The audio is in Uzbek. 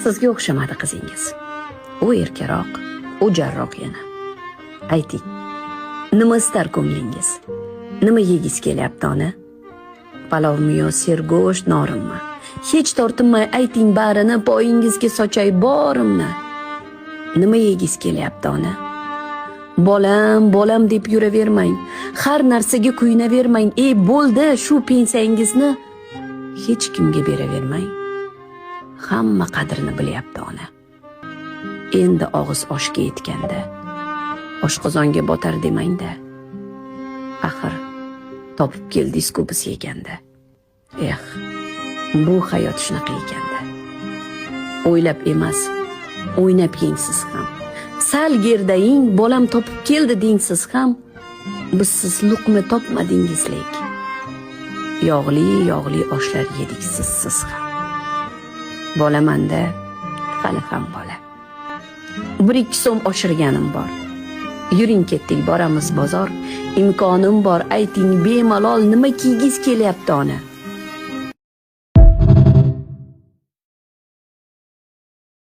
Sizga o'xshamadi qizingiz. U erkaroq, u jarroq yana. Ayting, nima istar ko'nglingiz? Nima yegiz kelyapti ona? Palovmi yo sergo'sht, norinmi? Hech tortinmay ayting, barini poyingizga sochay borimni. Nima yegiz kelyapti ona? Bolam, bolam deb yuravermang. Har narsaga kuyunavermang. Bo'ldi, shu pensiyangizni hech kimga beravermang. Hamma qadrini bilyapti ona. Endi og'iz oshga yetganda oshqozonga botar demang-da. Axir topib keldingiz-ku biz yeganda. Bu hayot shunaqa ekanda. O'ylab emas, o'ynab yengsiz ham. Sal gerdayin bolam topib keldi dengsiz ham, biz siz luqma topmadingiz lek. Yog'li oshlar yedik siz ham. Bolamanda hali ham bola. 1-2 so'm oshirganim bor. Yuring ketdik, boramiz bozor. Imkonim bor, ayting bemalol nima kiygiz kelyapti ona?